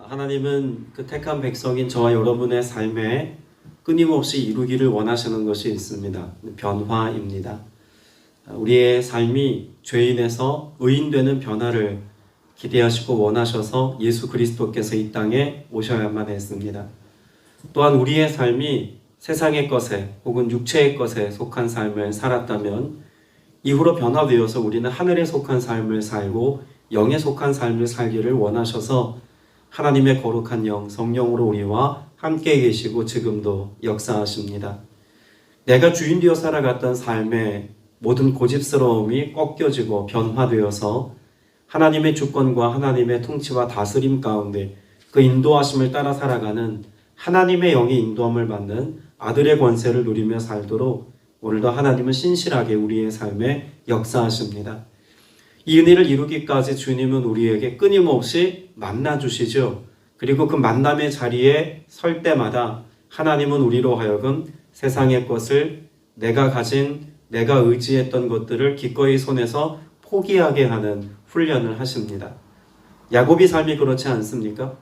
하나님은 그 택한 백성인 저와 여러분의 삶에 끊임없이 이루기를 원하시는 것이 있습니다. 변화입니다. 우리의 삶이 죄인에서 의인되는 변화를 기대하시고 원하셔서 예수 그리스도께서 이 땅에 오셔야만 했습니다. 또한 우리의 삶이 세상의 것에 혹은 육체의 것에 속한 삶을 살았다면 이후로 변화되어서 우리는 하늘에 속한 삶을 살고 영에 속한 삶을 살기를 원하셔서 하나님의 거룩한 영, 성령으로 우리와 함께 계시고 지금도 역사하십니다. 내가 주인 되어 살아갔던 삶의 모든 고집스러움이 꺾여지고 변화되어서 하나님의 주권과 하나님의 통치와 다스림 가운데 그 인도하심을 따라 살아가는 하나님의 영의 인도함을 받는 아들의 권세를 누리며 살도록 오늘도 하나님은 신실하게 우리의 삶에 역사하십니다. 이 은혜를 이루기까지 주님은 우리에게 끊임없이 만나주시죠. 그리고 그 만남의 자리에 설 때마다 하나님은 우리로 하여금 세상의 것을 내가 가진, 내가 의지했던 것들을 기꺼이 손에서 포기하게 하는 훈련을 하십니다. 야곱의 삶이 그렇지 않습니까?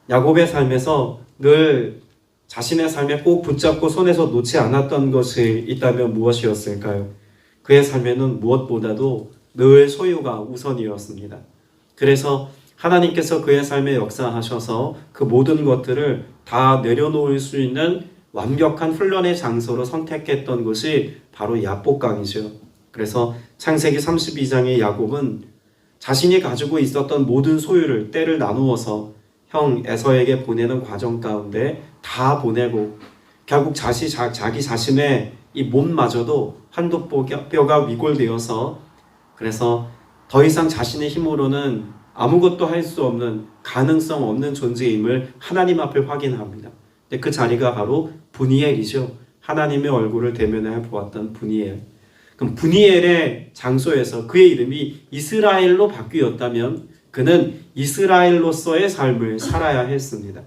야곱의 삶에서 늘 자신의 삶에 꼭 붙잡고 손에서 놓지 않았던 것이 있다면 무엇이었을까요? 그의 삶에는 무엇보다도 늘 소유가 우선이었습니다. 그래서 하나님께서 그의 삶에 역사하셔서 그 모든 것들을 다 내려놓을 수 있는 완벽한 훈련의 장소로 선택했던 것이 바로 야복강이죠. 그래서 창세기 32장의 야곱은 자신이 가지고 있었던 모든 소유를 때를 나누어서 형 에서에게 보내는 과정 가운데 다 보내고 결국 자기 자신의 이 몸마저도 한두 뼈가 위골되어서 그래서 더 이상 자신의 힘으로는 아무것도 할 수 없는 가능성 없는 존재임을 하나님 앞에 확인합니다. 근데 그 자리가 바로 브니엘이죠. 하나님의 얼굴을 대면해 보았던 브니엘. 그럼 브니엘의 장소에서 그의 이름이 이스라엘로 바뀌었다면 그는 이스라엘로서의 삶을 살아야 했습니다.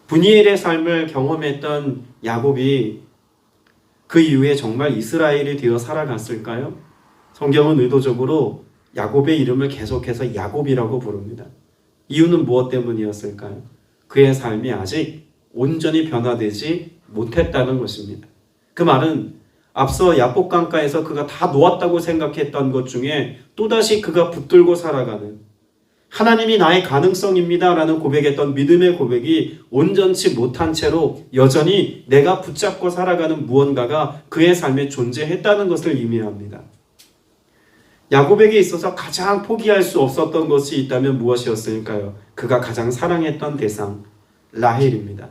브니엘의 삶을 경험했던 야곱이 그 이후에 정말 이스라엘이 되어 살아갔을까요? 성경은 의도적으로 야곱의 이름을 계속해서 야곱이라고 부릅니다. 이유는 무엇 때문이었을까요? 그의 삶이 아직 온전히 변화되지 못했다는 것입니다. 그 말은 앞서 야복강가에서 그가 다 놓았다고 생각했던 것 중에 또다시 그가 붙들고 살아가는 하나님이 나의 가능성입니다 라는 고백했던 믿음의 고백이 온전치 못한 채로 여전히 내가 붙잡고 살아가는 무언가가 그의 삶에 존재했다는 것을 의미합니다. 야곱에게 있어서 가장 포기할 수 없었던 것이 있다면 무엇이었을까요? 그가 가장 사랑했던 대상 라헬입니다.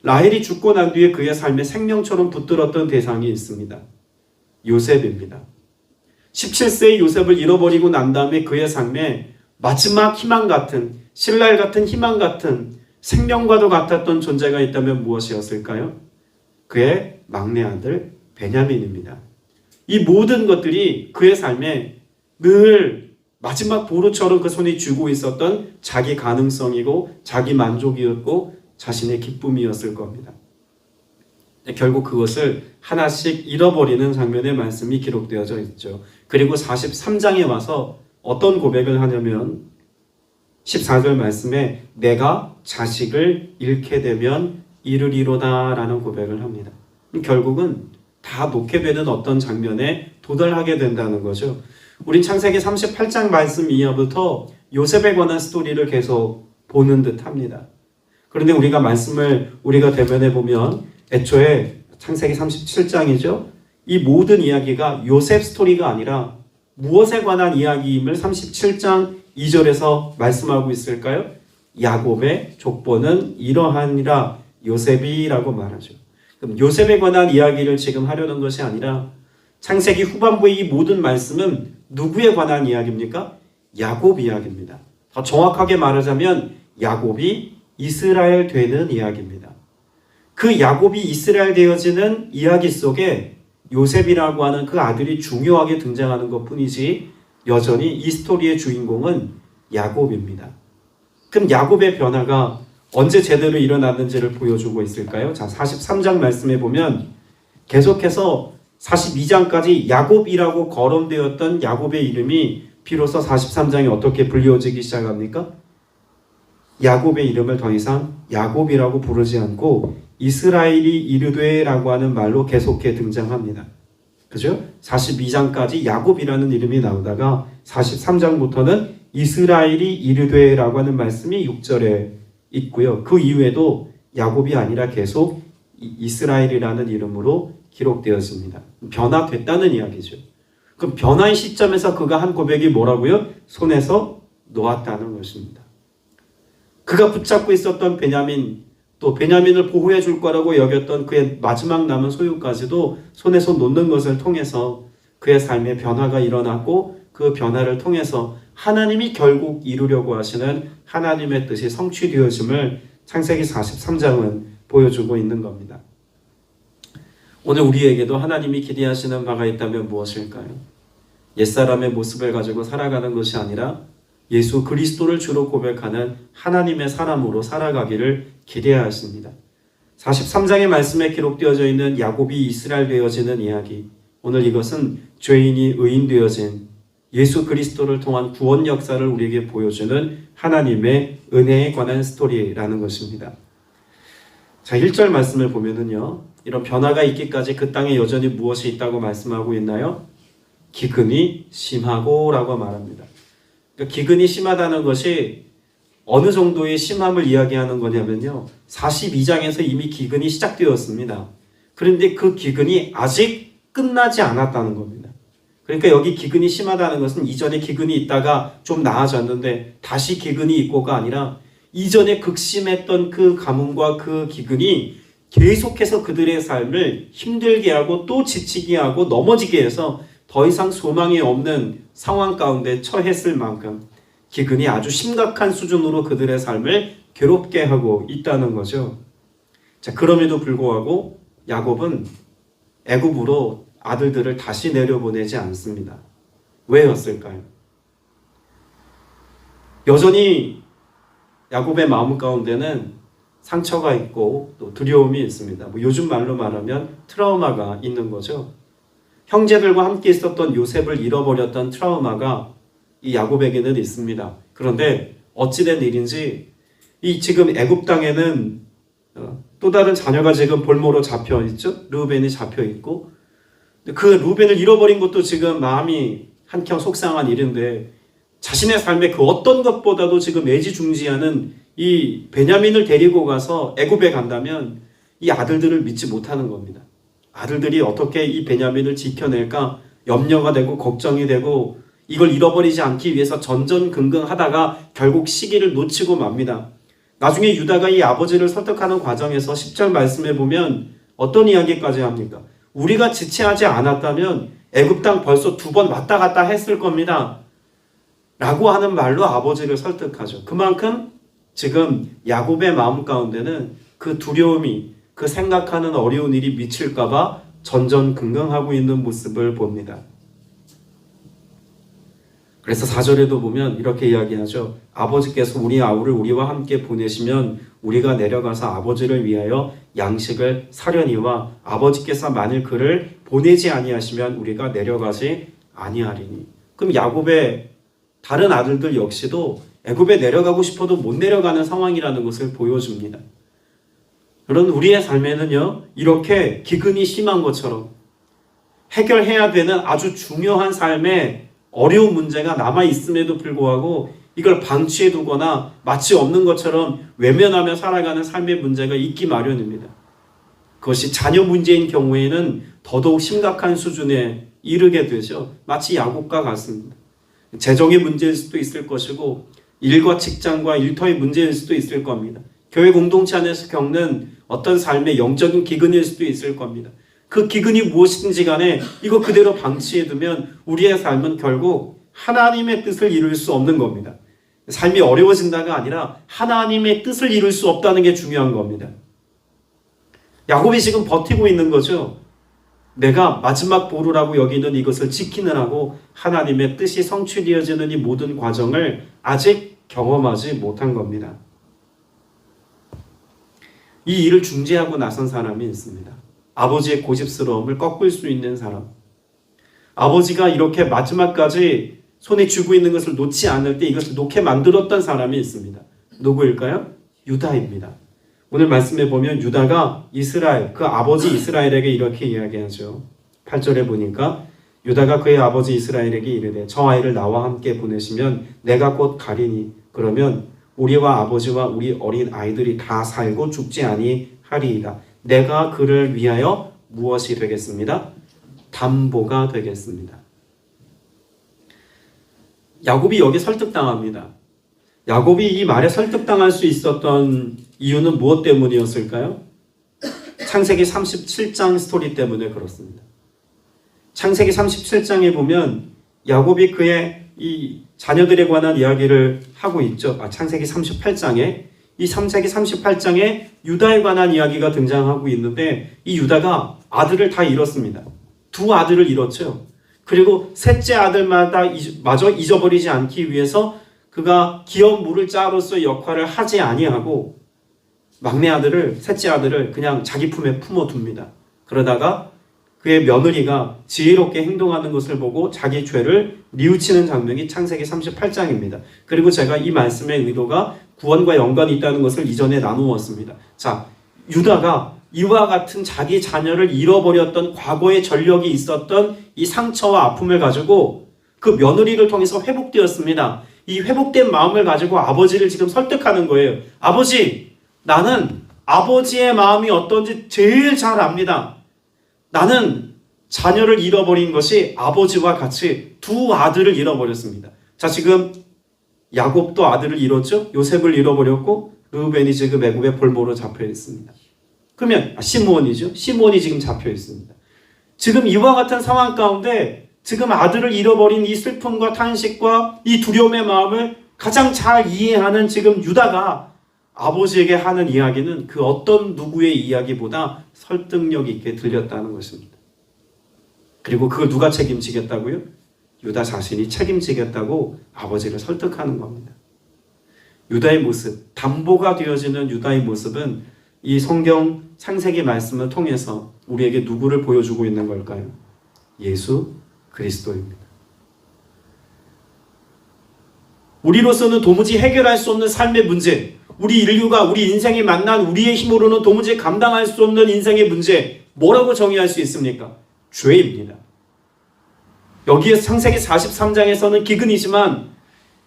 라헬이 죽고 난 뒤에 그의 삶에 생명처럼 붙들었던 대상이 있습니다. 요셉입니다. 17세의 요셉을 잃어버리고 난 다음에 그의 삶에 마지막 희망 같은, 신랄 같은 희망 같은 생명과도 같았던 존재가 있다면 무엇이었을까요? 그의 막내 아들 베냐민입니다. 이 모든 것들이 그의 삶에 늘 마지막 보루처럼 그 손이 쥐고 있었던 자기 가능성이고 자기 만족이었고 자신의 기쁨이었을 겁니다. 결국 그것을 하나씩 잃어버리는 장면의 말씀이 기록되어져 있죠. 그리고 43장에 와서 어떤 고백을 하냐면 14절 말씀에 내가 자식을 잃게 되면 이르리로다 라는 고백을 합니다. 결국은 다 놓게 되는 어떤 장면에 도달하게 된다는 거죠. 우린 창세기 38장 말씀 이하부터 요셉에 관한 스토리를 계속 보는 듯 합니다. 그런데 우리가 말씀을 우리가 대면해 보면 애초에 창세기 37장이죠. 이 모든 이야기가 요셉 스토리가 아니라 무엇에 관한 이야기임을 37장 2절에서 말씀하고 있을까요? 야곱의 족보는 이러하니라 요셉이라고 말하죠. 그럼 요셉에 관한 이야기를 지금 하려는 것이 아니라 창세기 후반부의 이 모든 말씀은 누구에 관한 이야기입니까? 야곱 이야기입니다. 더 정확하게 말하자면 야곱이 이스라엘 되는 이야기입니다. 그 야곱이 이스라엘 되어지는 이야기 속에 요셉이라고 하는 그 아들이 중요하게 등장하는 것뿐이지 여전히 이 스토리의 주인공은 야곱입니다. 그럼 야곱의 변화가 언제 제대로 일어났는지를 보여주고 있을까요? 자, 43장 말씀에 보면 계속해서 42장까지 야곱이라고 거론되었던 야곱의 이름이 비로소 43장에 어떻게 불리워지기 시작합니까? 야곱의 이름을 더 이상 야곱이라고 부르지 않고 이스라엘이 이르되라고 하는 말로 계속해 등장합니다. 그죠? 42장까지 야곱이라는 이름이 나오다가 43장부터는 이스라엘이 이르되라고 하는 말씀이 6절에 있고요. 그 이후에도 야곱이 아니라 계속 이스라엘이라는 이름으로 기록되었습니다. 변화됐다는 이야기죠. 그럼 변화의 시점에서 그가 한 고백이 뭐라고요? 손에서 놓았다는 것입니다. 그가 붙잡고 있었던 베냐민, 또 베냐민을 보호해 줄 거라고 여겼던 그의 마지막 남은 소유까지도 손에서 놓는 것을 통해서 그의 삶에 변화가 일어났고 그 변화를 통해서 하나님이 결국 이루려고 하시는 하나님의 뜻이 성취되어짐을 창세기 43장은 보여주고 있는 겁니다. 오늘 우리에게도 하나님이 기대하시는 바가 있다면 무엇일까요? 옛사람의 모습을 가지고 살아가는 것이 아니라 예수 그리스도를 주로 고백하는 하나님의 사람으로 살아가기를 기대하십니다. 43장의 말씀에 기록되어져 있는 야곱이 이스라엘 되어지는 이야기, 오늘 이것은 죄인이 의인 되어진 예수 그리스도를 통한 구원 역사를 우리에게 보여주는 하나님의 은혜에 관한 스토리라는 것입니다. 자, 1절 말씀을 보면은요, 이런 변화가 있기까지 그 땅에 여전히 무엇이 있다고 말씀하고 있나요? 기근이 심하고 라고 말합니다. 그러니까 기근이 심하다는 것이 어느 정도의 심함을 이야기하는 거냐면요, 42장에서 이미 기근이 시작되었습니다. 그런데 그 기근이 아직 끝나지 않았다는 겁니다. 그러니까 여기 기근이 심하다는 것은 이전에 기근이 있다가 좀 나아졌는데 다시 기근이 있고가 아니라 이전에 극심했던 그 가뭄과 그 기근이 계속해서 그들의 삶을 힘들게 하고 또 지치게 하고 넘어지게 해서 더 이상 소망이 없는 상황 가운데 처했을 만큼 기근이 아주 심각한 수준으로 그들의 삶을 괴롭게 하고 있다는 거죠. 자, 그럼에도 불구하고 야곱은 애굽으로 아들들을 다시 내려보내지 않습니다. 왜였을까요? 여전히 야곱의 마음 가운데는 상처가 있고 또 두려움이 있습니다. 요즘 말로 말하면 트라우마가 있는 거죠. 형제들과 함께 있었던 요셉을 잃어버렸던 트라우마가 이 야곱에게는 있습니다. 그런데 어찌된 일인지 이 지금 애굽 땅에는 또 다른 자녀가 지금 볼모로 잡혀 있죠. 르우벤이 잡혀 있고, 그 르우벤을 잃어버린 것도 지금 마음이 한켠 속상한 일인데 자신의 삶의 그 어떤 것보다도 지금 애지중지하는 이 베냐민을 데리고 가서 애굽에 간다면 이 아들들을 믿지 못하는 겁니다. 아들들이 어떻게 이 베냐민을 지켜낼까 염려가 되고 걱정이 되고 이걸 잃어버리지 않기 위해서 전전긍긍하다가 결국 시기를 놓치고 맙니다. 나중에 유다가 이 아버지를 설득하는 과정에서 10절 말씀에 보면 어떤 이야기까지 합니까? 우리가 지체하지 않았다면 애굽 땅 벌써 2번 왔다 갔다 했을 겁니다. 라고 하는 말로 아버지를 설득하죠. 그만큼 지금 야곱의 마음 가운데는 그 두려움이, 그 생각하는 어려운 일이 미칠까봐 전전긍긍하고 있는 모습을 봅니다. 그래서 4절에도 보면 이렇게 이야기하죠. 아버지께서 우리 아우를 우리와 함께 보내시면 우리가 내려가서 아버지를 위하여 양식을 사려니와 아버지께서 만일 그를 보내지 아니하시면 우리가 내려가지 아니하리니. 그럼 야곱의 다른 아들들 역시도 애굽에 내려가고 싶어도 못 내려가는 상황이라는 것을 보여줍니다. 그런 우리의 삶에는요, 이렇게 기근이 심한 것처럼 해결해야 되는 아주 중요한 삶의 어려운 문제가 남아있음에도 불구하고 이걸 방치해두거나 마치 없는 것처럼 외면하며 살아가는 삶의 문제가 있기 마련입니다. 그것이 자녀 문제인 경우에는 더더욱 심각한 수준에 이르게 되죠. 마치 야곱과 같습니다. 재정의 문제일 수도 있을 것이고 일과 직장과 일터의 문제일 수도 있을 겁니다. 교회 공동체 안에서 겪는 어떤 삶의 영적인 기근일 수도 있을 겁니다. 그 기근이 무엇인지 간에 이거 그대로 방치해두면 우리의 삶은 결국 하나님의 뜻을 이룰 수 없는 겁니다. 삶이 어려워진다가 아니라 하나님의 뜻을 이룰 수 없다는 게 중요한 겁니다. 야곱이 지금 버티고 있는 거죠. 내가 마지막 보루라고 여기는 이것을 지키느라고 하나님의 뜻이 성취되어지는 이 모든 과정을 아직 경험하지 못한 겁니다. 이 일을 중재하고 나선 사람이 있습니다. 아버지의 고집스러움을 꺾을 수 있는 사람. 아버지가 이렇게 마지막까지 손에 쥐고 있는 것을 놓지 않을 때 이것을 놓게 만들었던 사람이 있습니다. 누구일까요? 유다입니다. 오늘 말씀에 보면 유다가 이스라엘, 그 아버지 이스라엘에게 이렇게 이야기하죠. 8절에 보니까 유다가 그의 아버지 이스라엘에게 이르되 저 아이를 나와 함께 보내시면 내가 곧 가리니 그러면 우리와 아버지와 우리 어린 아이들이 다 살고 죽지 아니하리이다. 내가 그를 위하여 무엇이 되겠습니다? 담보가 되겠습니다. 야곱이 여기 설득당합니다. 야곱이 이 말에 설득당할 수 있었던 이유는 무엇 때문이었을까요? 창세기 37장 스토리 때문에 그렇습니다. 창세기 37장에 보면 야곱이 그의 이 자녀들에 관한 이야기를 하고 있죠. 창세기 38장에 이 창세기 38장에 유다에 관한 이야기가 등장하고 있는데 이 유다가 아들을 다 잃었습니다. 두 아들을 잃었죠. 그리고 셋째 아들마다 마저 잊어버리지 않기 위해서 그가 기업 물을 자로서의 역할을 하지 아니하고 막내 아들을 셋째 아들을 그냥 자기 품에 품어둡니다. 그러다가 그의 며느리가 지혜롭게 행동하는 것을 보고 자기 죄를 뉘우치는 장면이 창세기 38장입니다. 그리고 제가 이 말씀의 의도가 구원과 연관이 있다는 것을 이전에 나누었습니다. 자, 유다가 이와 같은 자기 자녀를 잃어버렸던 과거의 전력이 있었던 이 상처와 아픔을 가지고 그 며느리를 통해서 회복되었습니다. 이 회복된 마음을 가지고 아버지를 지금 설득하는 거예요. 아버지, 나는 아버지의 마음이 어떤지 제일 잘 압니다. 나는 자녀를 잃어버린 것이 아버지와 같이 두 아들을 잃어버렸습니다. 자, 지금 야곱도 아들을 잃었죠? 요셉을 잃어버렸고 르우벤이 지금 애굽의 볼모로 잡혀 있습니다. 그러면 시므온이죠? 시므온이 지금 잡혀 있습니다. 지금 이와 같은 상황 가운데 지금 아들을 잃어버린 이 슬픔과 탄식과 이 두려움의 마음을 가장 잘 이해하는 지금 유다가 아버지에게 하는 이야기는 그 어떤 누구의 이야기보다 설득력 있게 들렸다는 것입니다. 그리고 그걸 누가 책임지겠다고요? 유다 자신이 책임지겠다고 아버지를 설득하는 겁니다. 유다의 모습, 담보가 되어지는 유다의 모습은 이 성경 창세기 말씀을 통해서 우리에게 누구를 보여주고 있는 걸까요? 예수 그리스도입니다. 우리로서는 도무지 해결할 수 없는 삶의 문제, 우리 인류가 우리 인생에 만난 우리의 힘으로는 도무지 감당할 수 없는 인생의 문제, 뭐라고 정의할 수 있습니까? 죄입니다. 여기에 창세기 43장에서는 기근이지만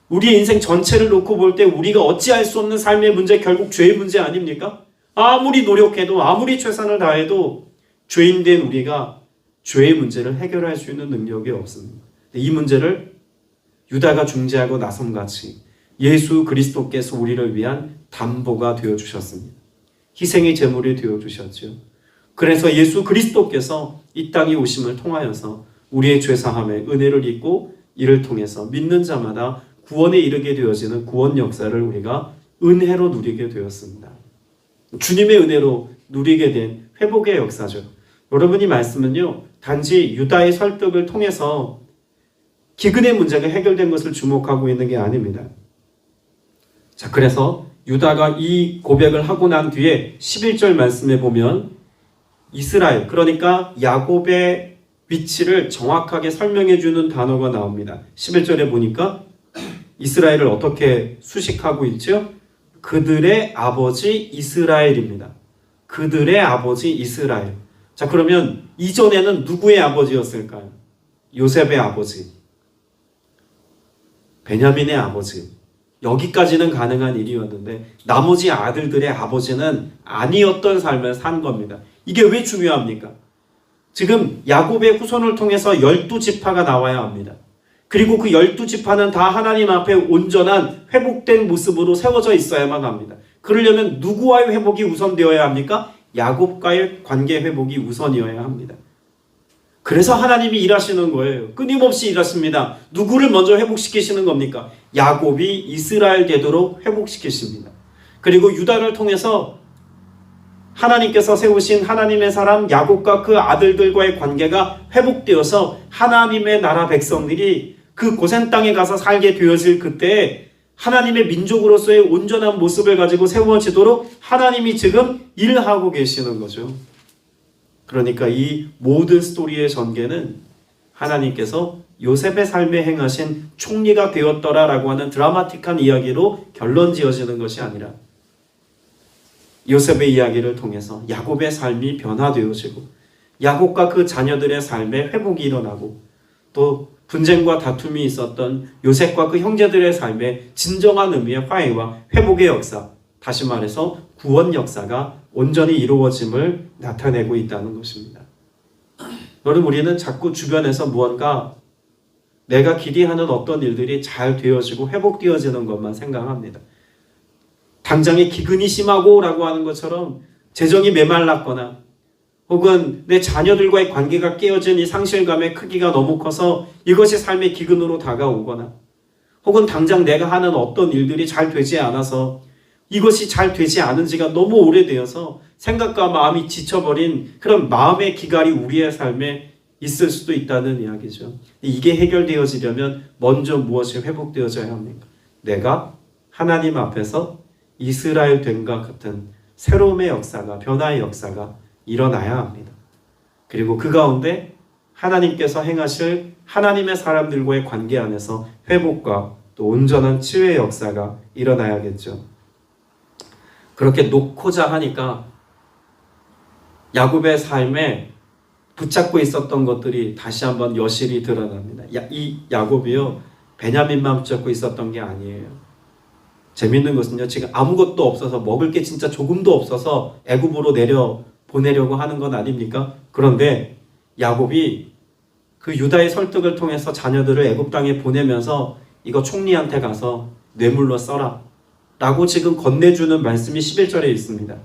우리의 인생 전체를 놓고 볼 때 우리가 어찌할 수 없는 삶의 문제, 결국 죄의 문제 아닙니까? 아무리 노력해도 아무리 최선을 다해도 죄인된 우리가 죄의 문제를 해결할 수 있는 능력이 없습니다. 이 문제를 유다가 중재하고 나섬같이 예수 그리스도께서 우리를 위한 담보가 되어주셨습니다. 희생의 제물이 되어주셨죠. 그래서 예수 그리스도께서 이 땅에 오심을 통하여서 우리의 죄사함에 은혜를 입고 이를 통해서 믿는 자마다 구원에 이르게 되어지는 구원 역사를 우리가 은혜로 누리게 되었습니다. 주님의 은혜로 누리게 된 회복의 역사죠. 여러분, 이 말씀은요, 단지 유다의 설득을 통해서 기근의 문제가 해결된 것을 주목하고 있는 게 아닙니다. 자, 그래서 유다가 이 고백을 하고 난 뒤에 11절 말씀에 보면 이스라엘, 그러니까 야곱의 위치를 정확하게 설명해 주는 단어가 나옵니다. 11절에 보니까 이스라엘을 어떻게 수식하고 있죠? 그들의 아버지 이스라엘입니다. 그들의 아버지 이스라엘. 자, 그러면 이전에는 누구의 아버지였을까요? 요셉의 아버지, 베냐민의 아버지. 여기까지는 가능한 일이었는데 나머지 아들들의 아버지는 아니었던 삶을 산 겁니다. 이게 왜 중요합니까? 지금 야곱의 후손을 통해서 12지파가 나와야 합니다. 그리고 그 12지파는 다 하나님 앞에 온전한 회복된 모습으로 세워져 있어야만 합니다. 그러려면 누구와의 회복이 우선되어야 합니까? 야곱과의 관계 회복이 우선이어야 합니다. 그래서 하나님이 일하시는 거예요. 끊임없이 일하십니다. 누구를 먼저 회복시키시는 겁니까? 야곱이 이스라엘 되도록 회복시키십니다. 그리고 유다를 통해서 하나님께서 세우신 하나님의 사람 야곱과 그 아들들과의 관계가 회복되어서 하나님의 나라 백성들이 그 고센 땅에 가서 살게 되어질 그때 하나님의 민족으로서의 온전한 모습을 가지고 세워지도록 하나님이 지금 일하고 계시는 거죠. 그러니까 이 모든 스토리의 전개는 하나님께서 요셉의 삶에 행하신 총리가 되었더라라고 하는 드라마틱한 이야기로 결론 지어지는 것이 아니라 요셉의 이야기를 통해서 야곱의 삶이 변화되어지고 야곱과 그 자녀들의 삶에 회복이 일어나고 또 분쟁과 다툼이 있었던 요셉과 그 형제들의 삶에 진정한 의미의 화해와 회복의 역사, 다시 말해서 구원 역사가 온전히 이루어짐을 나타내고 있다는 것입니다. 여러분, 우리는 자꾸 주변에서 무언가 내가 기대하는 어떤 일들이 잘 되어지고 회복되어지는 것만 생각합니다. 당장에 기근이 심하고 라고 하는 것처럼 재정이 메말랐거나 혹은 내 자녀들과의 관계가 깨어진 이 상실감의 크기가 너무 커서 이것이 삶의 기근으로 다가오거나 혹은 당장 내가 하는 어떤 일들이 잘 되지 않아서 이것이 잘 되지 않은 지가 너무 오래되어서 생각과 마음이 지쳐버린 그런 마음의 기갈이 우리의 삶에 있을 수도 있다는 이야기죠. 이게 해결되어지려면 먼저 무엇이 회복되어져야 합니까? 내가 하나님 앞에서 이스라엘 된과 같은 새로움의 역사가, 변화의 역사가 일어나야 합니다. 그리고 그 가운데 하나님께서 행하실 하나님의 사람들과의 관계 안에서 회복과 또 온전한 치유의 역사가 일어나야겠죠. 그렇게 놓고자 하니까 야곱의 삶에 붙잡고 있었던 것들이 다시 한번 여실히 드러납니다. 이 야곱이요, 베냐민만 붙잡고 있었던 게 아니에요. 재밌는 것은요, 지금 아무것도 없어서 먹을 게 진짜 조금도 없어서 애굽으로 내려 보내려고 하는 건 아닙니까? 그런데 야곱이 그 유다의 설득을 통해서 자녀들을 애굽 땅에 보내면서 이거 총리한테 가서 뇌물로 써라 라고 지금 건네주는 말씀이 11절에 있습니다.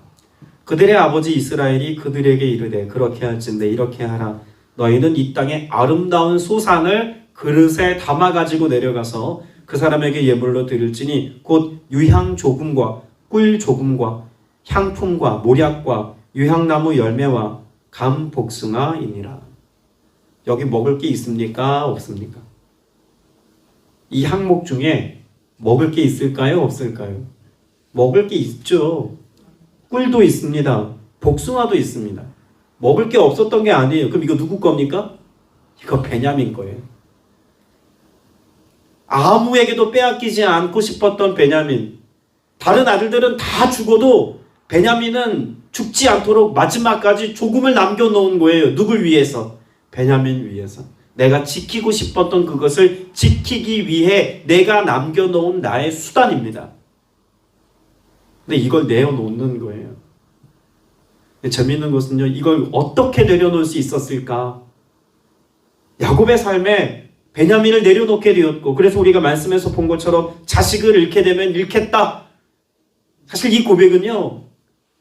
그들의 아버지 이스라엘이 그들에게 이르되 그렇게 할진대 이렇게 하라. 너희는 이 땅에 아름다운 소산을 그릇에 담아가지고 내려가서 그 사람에게 예물로 드릴지니 곧 유향 조금과 꿀 조금과 향품과 모략과 유향나무 열매와 감 복숭아이니라. 여기 먹을 게 있습니까? 없습니까? 이 항목 중에 먹을 게 있을까요? 없을까요? 먹을 게 있죠. 꿀도 있습니다. 복숭아도 있습니다. 먹을 게 없었던 게 아니에요. 그럼 이거 누구 겁니까? 이거 베냐민 거예요. 아무에게도 빼앗기지 않고 싶었던 베냐민. 다른 아들들은 다 죽어도 베냐민은 죽지 않도록 마지막까지 조금을 남겨놓은 거예요. 누굴 위해서? 베냐민 위해서. 내가 지키고 싶었던 그것을 지키기 위해 내가 남겨놓은 나의 수단입니다. 근데 이걸 내어놓는 거예요. 재미있는 것은요, 이걸 어떻게 내려놓을 수 있었을까? 야곱의 삶에 베냐민을 내려놓게 되었고, 그래서 우리가 말씀에서 본 것처럼 자식을 잃게 되면 잃겠다. 사실 이 고백은요,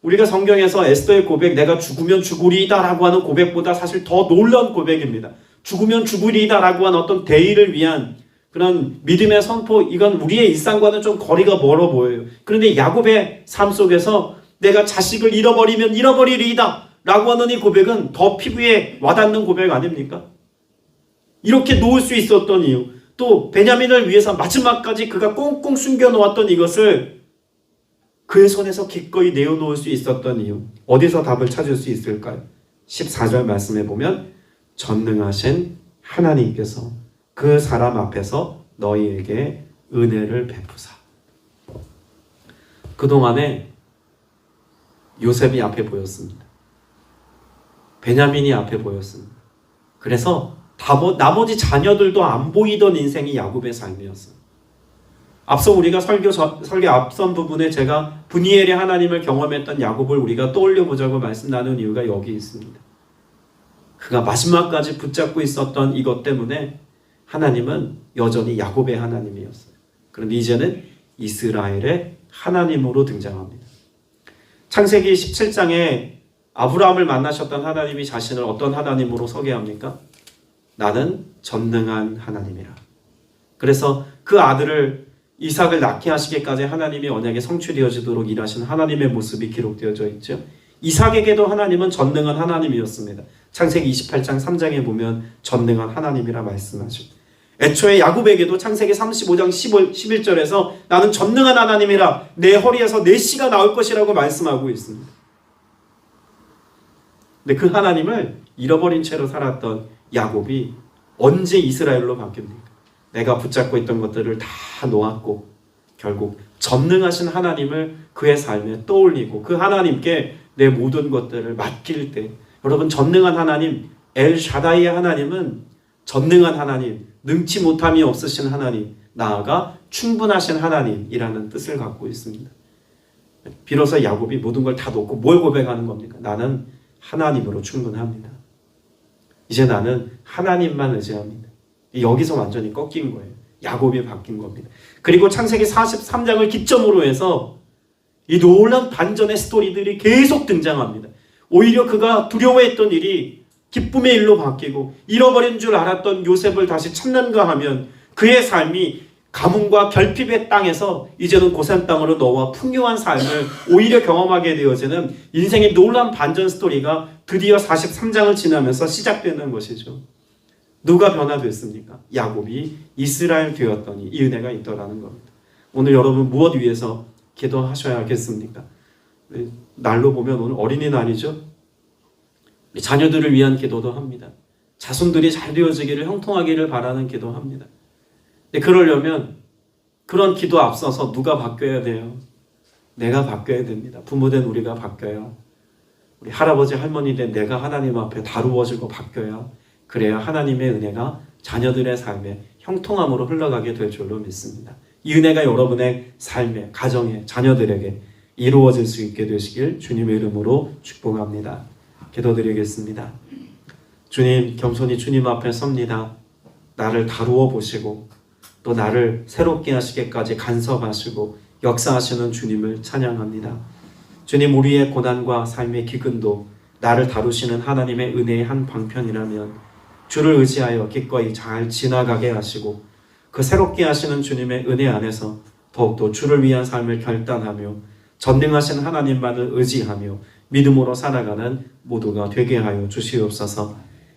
우리가 성경에서 에스더의 고백, 내가 죽으면 죽으리이다 라고 하는 고백보다 사실 더 놀라운 고백입니다. 죽으면 죽으리이다 라고 하는 어떤 대의를 위한 그런 믿음의 선포, 이건 우리의 일상과는 좀 거리가 멀어 보여요. 그런데 야곱의 삶 속에서 내가 자식을 잃어버리면 잃어버리리이다 라고 하는 이 고백은 더 피부에 와닿는 고백 아닙니까? 이렇게 놓을 수 있었던 이유, 또 베냐민을 위해서 마지막까지 그가 꽁꽁 숨겨놓았던 이것을 그의 손에서 기꺼이 내어놓을 수 있었던 이유, 어디서 답을 찾을 수 있을까요? 14절 말씀에 보면 전능하신 하나님께서 그 사람 앞에서 너희에게 은혜를 베푸사. 그동안에 요셉이 앞에 보였습니다. 베냐민이 앞에 보였습니다. 그래서 나머지 자녀들도 안 보이던 인생이 야곱의 삶이었어요. 앞서 우리가 설교 앞선 부분에 제가 브니엘의 하나님을 경험했던 야곱을 우리가 떠올려 보자고 말씀 나눈 이유가 여기 있습니다. 그가 마지막까지 붙잡고 있었던 이것 때문에 하나님은 여전히 야곱의 하나님이었어요. 그런데 이제는 이스라엘의 하나님으로 등장합니다. 창세기 17장에 아브라함을 만나셨던 하나님이 자신을 어떤 하나님으로 소개합니까? 나는 전능한 하나님이라. 그래서 그 아들을 이삭을 낳게 하시기까지 하나님이 언약에 성취되어지도록 일하신 하나님의 모습이 기록되어져 있죠. 이삭에게도 하나님은 전능한 하나님이었습니다. 창세기 28장 3장에 보면 전능한 하나님이라 말씀하죠. 애초에 야곱에게도 창세기 35장 11절에서 나는 전능한 하나님이라 내 허리에서 내 씨가 나올 것이라고 말씀하고 있습니다. 근데 그 하나님을 잃어버린 채로 살았던 야곱이 언제 이스라엘로 바뀝니까? 내가 붙잡고 있던 것들을 다 놓았고 결국 전능하신 하나님을 그의 삶에 떠올리고 그 하나님께 내 모든 것들을 맡길 때, 여러분, 전능한 하나님, 엘샤다이의 하나님은 전능한 하나님, 능치 못함이 없으신 하나님, 나아가 충분하신 하나님이라는 뜻을 갖고 있습니다. 비로소 야곱이 모든 걸 다 놓고 뭘 고백하는 겁니까? 나는 하나님으로 충분합니다. 이제 나는 하나님만 의지합니다. 여기서 완전히 꺾인 거예요. 야곱이 바뀐 겁니다. 그리고 창세기 43장을 기점으로 해서 이 놀라운 반전의 스토리들이 계속 등장합니다. 오히려 그가 두려워했던 일이 기쁨의 일로 바뀌고, 잃어버린 줄 알았던 요셉을 다시 찾는가 하면 그의 삶이 가뭄과 결핍의 땅에서 이제는 고센 땅으로 넘어와 풍요한 삶을 오히려 경험하게 되어지는 인생의 놀라운 반전 스토리가 드디어 43장을 지나면서 시작되는 것이죠. 누가 변화됐습니까? 야곱이 이스라엘 되었더니 이 은혜가 있더라는 겁니다. 오늘 여러분 무엇 위해서 기도하셔야겠습니까? 날로 보면 오늘 어린이날이죠. 자녀들을 위한 기도도 합니다. 자손들이 잘 되어지기를, 형통하기를 바라는 기도합니다. 근데 그러려면 그런 기도 앞서서 누가 바뀌어야 돼요? 내가 바뀌어야 됩니다. 부모된 우리가 바뀌어야, 우리 할아버지 할머니 된 내가 하나님 앞에 다루어지고 바뀌어야, 그래야 하나님의 은혜가 자녀들의 삶에 형통함으로 흘러가게 될 줄로 믿습니다. 이 은혜가 여러분의 삶에, 가정에, 자녀들에게 이루어질 수 있게 되시길 주님의 이름으로 축복합니다. 기도드리겠습니다. 주님, 겸손히 주님 앞에 섭니다. 나를 다루어 보시고 또 나를 새롭게 하시기까지 간섭하시고 역사하시는 주님을 찬양합니다. 주님, 우리의 고난과 삶의 기근도 나를 다루시는 하나님의 은혜의 한 방편이라면 주를 의지하여 기꺼이 잘 지나가게 하시고 그 새롭게 하시는 주님의 은혜 안에서 더욱더 주를 위한 삶을 결단하며 전능하신 하나님만을 의지하며 믿음으로 살아가는 모두가 되게 하여 주시옵소서.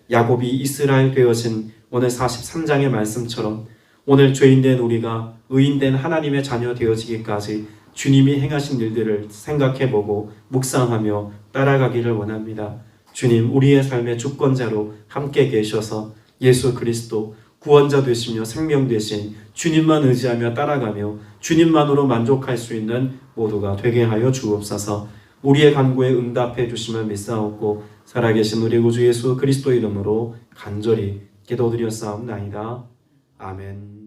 야곱이 이스라엘 되어진 오늘 43장의 말씀처럼 오늘 죄인된 우리가 의인된 하나님의 자녀 되어지기까지 주님이 행하신 일들을 생각해보고 묵상하며 따라가기를 원합니다. 주님, 우리의 삶의 주권자로 함께 계셔서 예수 그리스도 구원자 되시며 생명 되신 주님만 의지하며 따라가며 주님만으로 만족할 수 있는 모두가 되게 하여 주옵소서. 우리의 간구에 응답해 주심을 믿사옵고 살아계신 우리 구주 예수 그리스도 이름으로 간절히 기도드렸사옵나이다. 아멘.